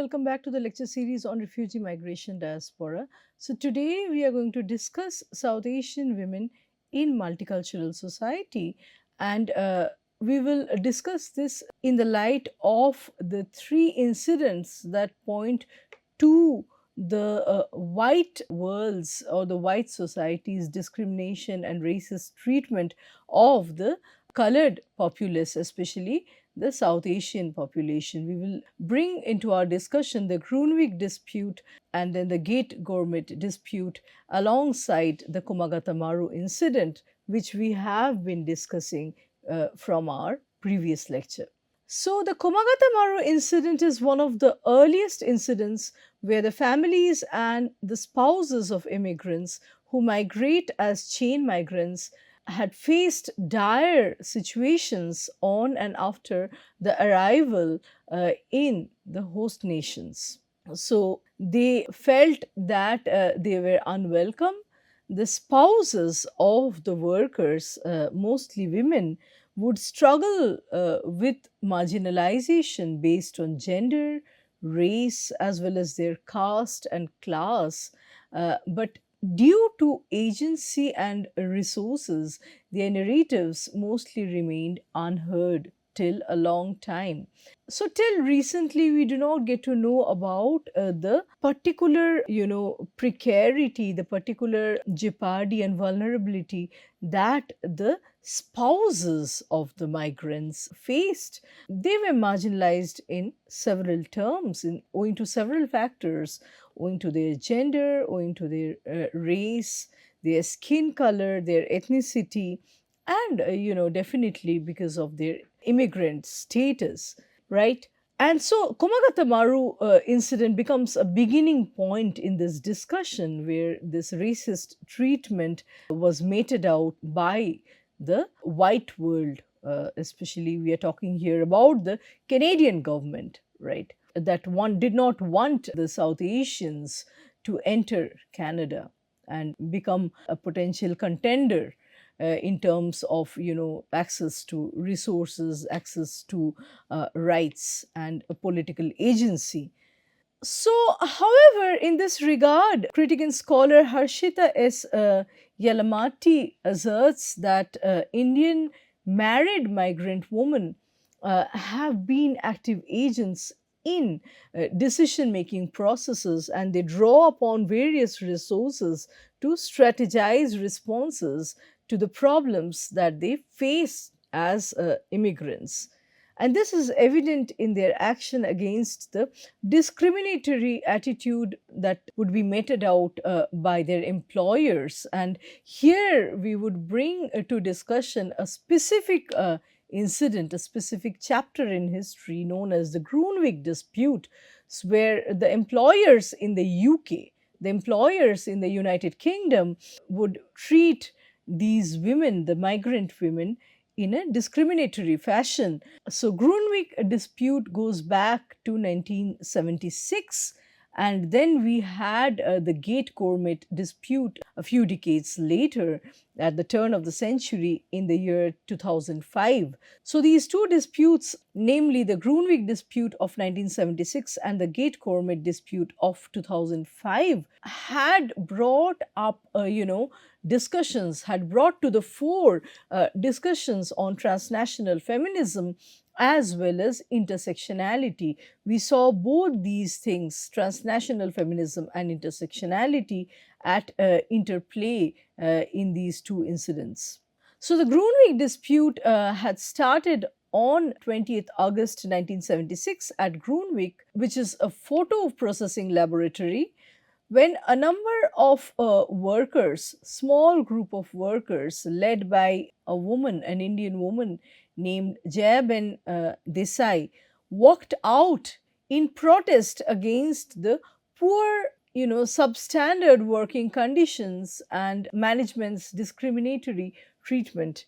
welcome back to the lecture series on refugee migration diaspora. So, today we are going to discuss South Asian women in multicultural society, and we will discuss this in the light of the three incidents that point to the white world's or the white society's discrimination and racist treatment of the colored populace, especially the South Asian population. We will bring into our discussion the Grunwick dispute and then the Gate Gourmet dispute alongside the Komagata Maru incident, which we have been discussing from our previous lecture. So, the Komagata Maru incident is one of the earliest incidents where the families and the spouses of immigrants who migrate as chain migrants had faced dire situations on and after the arrival in the host nations. So they felt that they were unwelcome. The spouses of the workers, mostly women, would struggle with marginalization based on gender, race, as well as their caste and class. But due to agency and resources, their narratives mostly remained unheard till a long time. So, till recently, we do not get to know about the particular, precarity, the particular jeopardy and vulnerability that the spouses of the migrants faced. They were marginalized in several terms, owing to several factors, owing to their gender, owing to their race, their skin color, their ethnicity, and definitely because of their immigrant status, right? And so Komagata Maru incident becomes a beginning point in this discussion where this racist treatment was meted out by the white world. Especially, we are talking here about the Canadian government, right? That one did not want the South Asians to enter Canada and become a potential contender in terms of access to resources, access to rights, and a political agency. So, however, in this regard, critic and scholar Harshita S. Yalamati asserts that Indian married migrant women have been active agents in decision making processes, and they draw upon various resources to strategize responses to the problems that they face as immigrants. And this is evident in their action against the discriminatory attitude that would be meted out by their employers. And here we would bring to discussion a specific incident, a specific chapter in history known as the Grunwick dispute, where the employers in the UK, the employers in the United Kingdom would treat these women, the migrant women, in a discriminatory fashion. So, Grunwick dispute goes back to 1976, and then we had the Gate Gourmet dispute a few decades later at the turn of the century in the year 2005. So, these two disputes, namely the Grunwick dispute of 1976 and the Gate Gourmet dispute of 2005, had brought up, discussions, had brought to the fore discussions on transnational feminism as well as intersectionality. We saw both these things, transnational feminism and intersectionality, at interplay in these two incidents. So, the Grunwick dispute had started on 20th August 1976 at Grunwick, which is a photo processing laboratory, when a number of workers, small group of workers led by a woman, an Indian woman named Jayaben Desai, walked out in protest against the poor, substandard working conditions and management's discriminatory treatment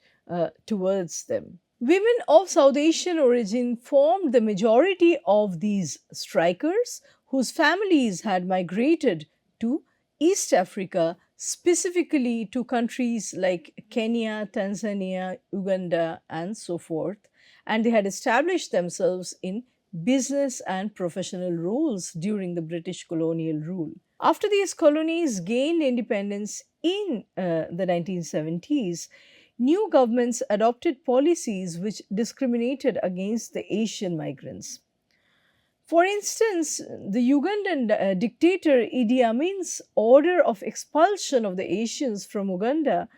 towards them. Women of South Asian origin formed the majority of these strikers, whose families had migrated to East Africa, specifically to countries like Kenya, Tanzania, Uganda, and so forth. And they had established themselves in business and professional roles during the British colonial rule. After these colonies gained independence in the 1970s, new governments adopted policies which discriminated against the Asian migrants. For instance, the Ugandan dictator Idi Amin's order of expulsion of the Asians from Uganda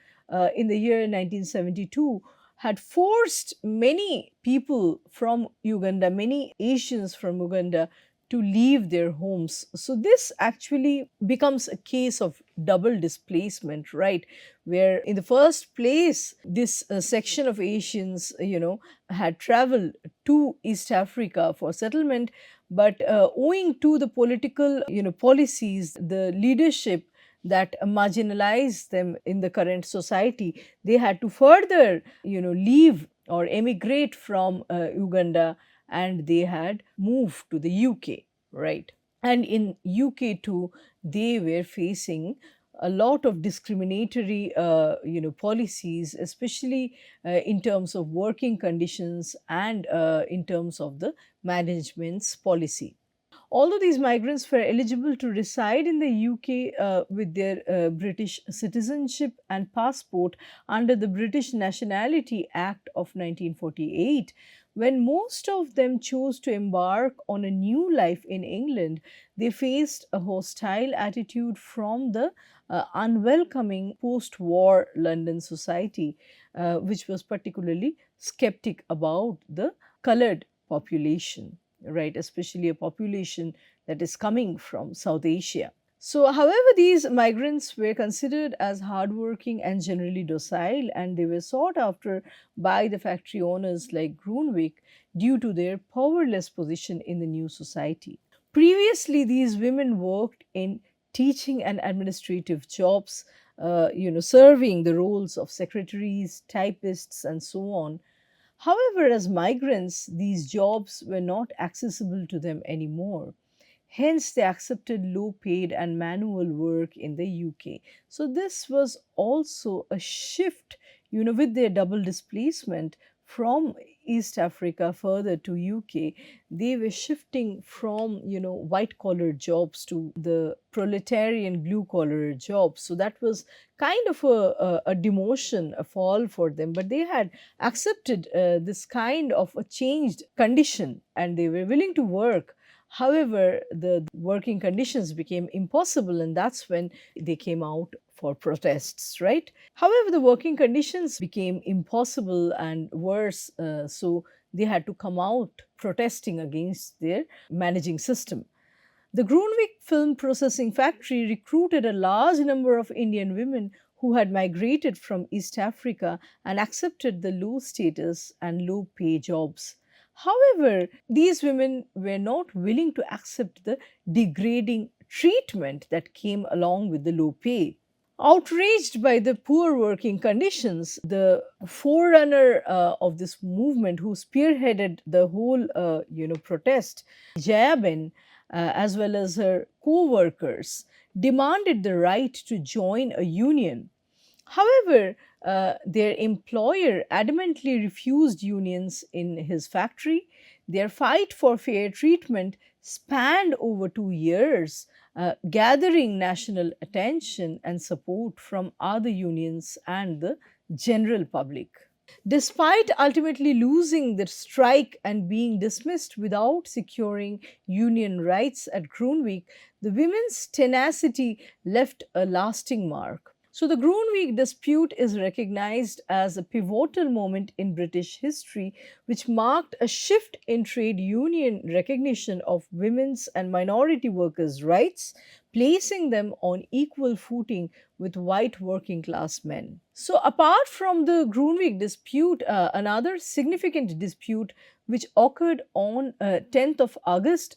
in the year 1972 had forced many people from Uganda, many Asians from Uganda, to leave their homes. So, this actually becomes a case of double displacement, right? Where in the first place, this section of Asians, had traveled to East Africa for settlement, but owing to the political policies, the leadership that marginalized them in the current society, they had to further leave or emigrate from Uganda, and they had moved to the UK, right? And in UK too, they were facing a lot of discriminatory policies, especially in terms of working conditions and in terms of the management's policy. Although these migrants were eligible to reside in the UK with their British citizenship and passport under the British Nationality Act of 1948, when most of them chose to embark on a new life in England, they faced a hostile attitude from the unwelcoming post war London society, which was particularly skeptic about the coloured population, right? Especially a population that is coming from South Asia. So, however, these migrants were considered as hardworking and generally docile, and they were sought after by the factory owners like Grunwick due to their powerless position in the new society. Previously, these women worked in teaching and administrative jobs, serving the roles of secretaries, typists, and so on. However, as migrants, these jobs were not accessible to them anymore. Hence, they accepted low paid and manual work in the UK. So, this was also a shift, with their double displacement from East Africa further to UK. They were shifting from, white collar jobs to the proletarian blue collar jobs. So, that was kind of a demotion, a fall for them. But they had accepted this kind of a changed condition, and they were willing to work. However, the working conditions became impossible, and that's when they came out for protests, right? However, the working conditions became impossible and worse, so they had to come out protesting against their managing system. The Grunwick film processing factory recruited a large number of Indian women who had migrated from East Africa and accepted the low status and low pay jobs. However, these women were not willing to accept the degrading treatment that came along with the low pay. Outraged by the poor working conditions, the forerunner of this movement, who spearheaded the whole, protest, Jayaben, as well as her co-workers, demanded the right to join a union. However, their employer adamantly refused unions in his factory. Their fight for fair treatment spanned over 2 years, gathering national attention and support from other unions and the general public. Despite ultimately losing the strike and being dismissed without securing union rights at Grunwick, the women's tenacity left a lasting mark. So, the Grunwick dispute is recognized as a pivotal moment in British history, which marked a shift in trade union recognition of women's and minority workers' rights, placing them on equal footing with white working class men. So, apart from the Grunwick dispute, another significant dispute which occurred on 10th of August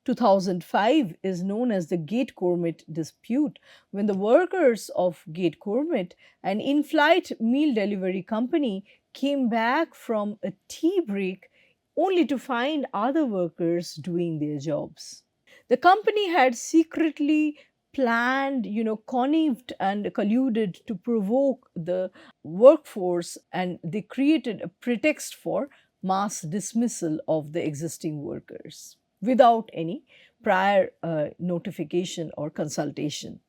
2005 is known as the Gate Gourmet dispute, when the workers of Gate Gourmet, an in flight meal delivery company, came back from a tea break only to find other workers doing their jobs. The company had secretly planned, connived and colluded to provoke the workforce, and they created a pretext for mass dismissal of the existing workers without any prior notification or consultation.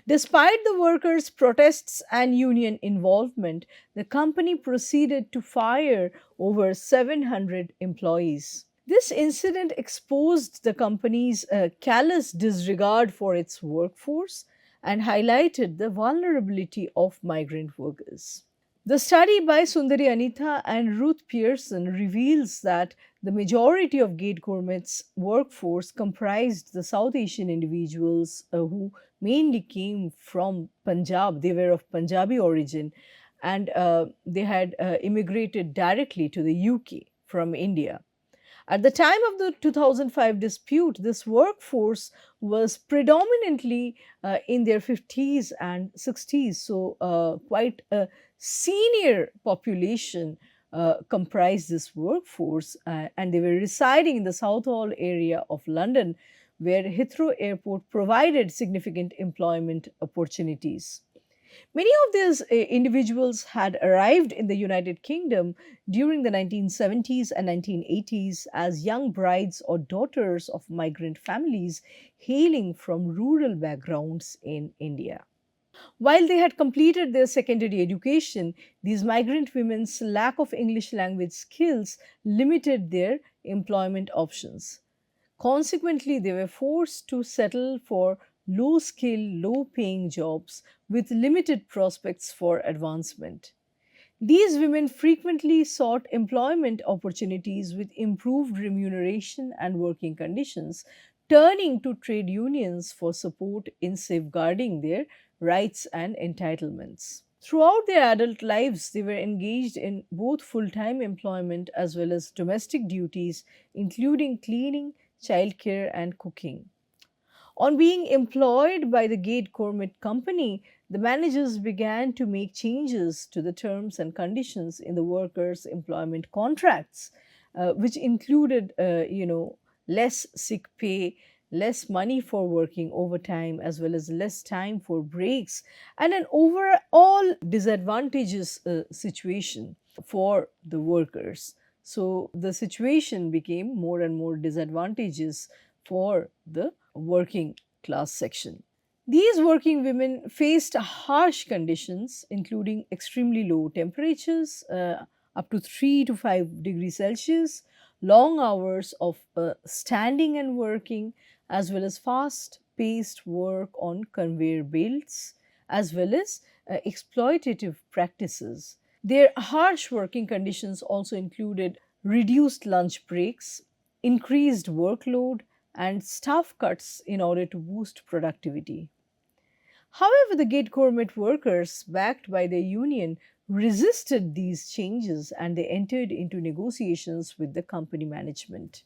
Despite the workers' protests and union involvement, the company proceeded to fire over 700 employees. This incident exposed the company's callous disregard for its workforce and highlighted the vulnerability of migrant workers. The study by Sundari Anitha and Ruth Pearson reveals that the majority of Gate Gourmet's workforce comprised the South Asian individuals who mainly came from Punjab. They were of Punjabi origin and they had immigrated directly to the UK from India. At the time of the 2005 dispute, this workforce was predominantly in their 50s and 60s, so quite a senior population comprised this workforce, and they were residing in the Southall area of London, where Heathrow Airport provided significant employment opportunities. Many of these individuals had arrived in the United Kingdom during the 1970s and 1980s as young brides or daughters of migrant families hailing from rural backgrounds in India. While they had completed their secondary education, these migrant women's lack of English language skills limited their employment options. Consequently, they were forced to settle for low skill, low paying jobs with limited prospects for advancement. These women frequently sought employment opportunities with improved remuneration and working conditions, turning to trade unions for support in safeguarding their rights and entitlements. Throughout their adult lives, they were engaged in both full time employment as well as domestic duties, including cleaning, childcare, and cooking. On being employed by the Gate Gourmet Company, the managers began to make changes to the terms and conditions in the workers' employment contracts, which included, less sick pay, less money for working overtime, as well as less time for breaks, and an overall disadvantageous situation for the workers. So the situation became more and more disadvantageous for the working class section. These working women faced harsh conditions, including extremely low temperatures, up to 3 to 5 degrees Celsius, long hours of standing and working, as well as fast paced work on conveyor belts, as well as exploitative practices. Their harsh working conditions also included reduced lunch breaks, increased workload, and staff cuts in order to boost productivity. However, the Gate Gourmet workers, backed by their union, resisted these changes and they entered into negotiations with the company management.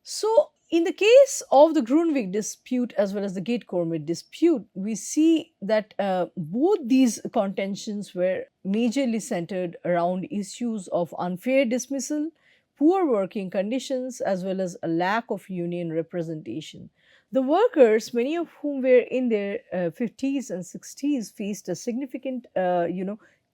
So, in the case of the Grunwick dispute as well as the Gate Gourmet dispute, we see that both these contentions were majorly centered around issues of unfair dismissal, poor working conditions, as well as a lack of union representation. The workers, many of whom were in their 50s and 60s, faced a significant,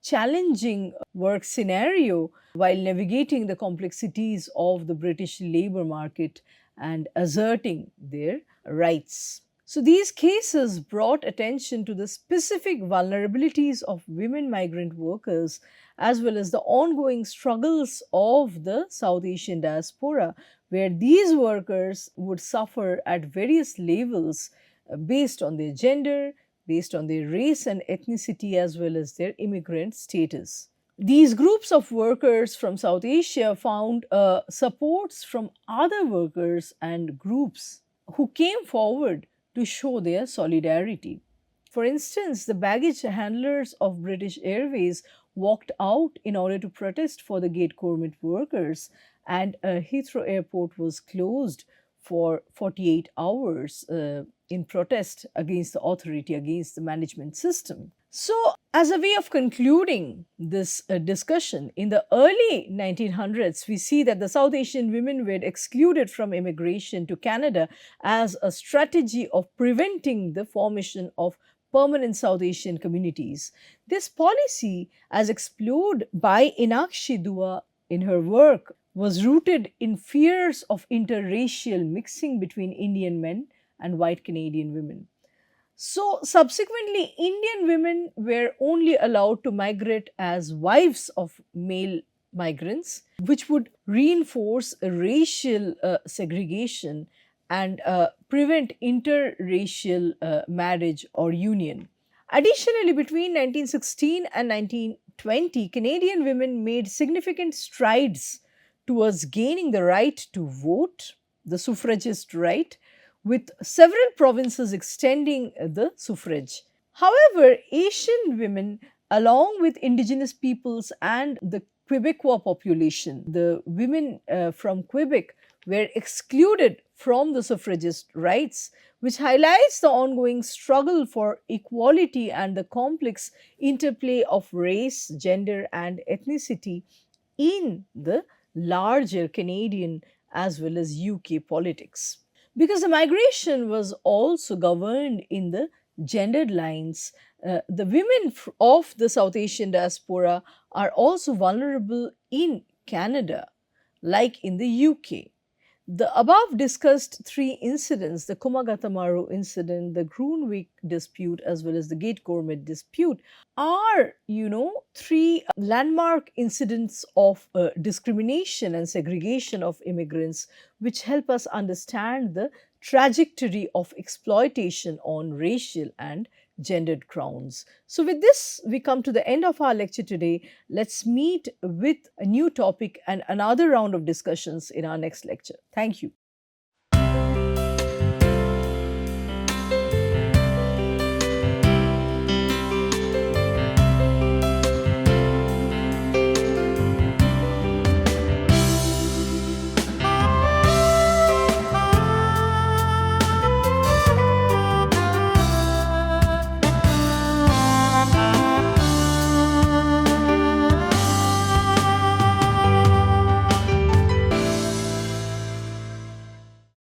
challenging work scenario while navigating the complexities of the British labor market and asserting their rights. So, these cases brought attention to the specific vulnerabilities of women migrant workers as well as the ongoing struggles of the South Asian diaspora, where these workers would suffer at various levels based on their gender, based on their race and ethnicity, as well as their immigrant status. These groups of workers from South Asia found supports from other workers and groups who came forward to show their solidarity. For instance, the baggage handlers of British Airways walked out in order to protest for the Gate Gourmet workers, and Heathrow Airport was closed for 48 hours in protest against the authority, against the management system. So, as a way of concluding this discussion, in the early 1900s, we see that the South Asian women were excluded from immigration to Canada as a strategy of preventing the formation of permanent South Asian communities. This policy, as explored by Inakshi Dua in her work was rooted in fears of interracial mixing between Indian men and white Canadian women. So, subsequently, Indian women were only allowed to migrate as wives of male migrants, which would reinforce racial segregation and prevent interracial marriage or union. Additionally, between 1916 and 1920, Canadian women made significant strides towards gaining the right to vote, the suffragist right, with several provinces extending the suffrage. However, Asian women, along with indigenous peoples and the Quebecois population, the women from Quebec were excluded from the suffragist rights, which highlights the ongoing struggle for equality and the complex interplay of race, gender, and ethnicity in the larger Canadian as well as UK politics. Because the migration was also governed in the gendered lines, the women of the South Asian diaspora are also vulnerable in Canada, like in the UK. The above discussed three incidents, the Komagata Maru incident, the Grunwick dispute, as well as the Gate Gourmet dispute, are, three landmark incidents of discrimination and segregation of immigrants, which help us understand the trajectory of exploitation on racial and gendered grounds. So, with this, we come to the end of our lecture today. Let's meet with a new topic and another round of discussions in our next lecture. Thank you.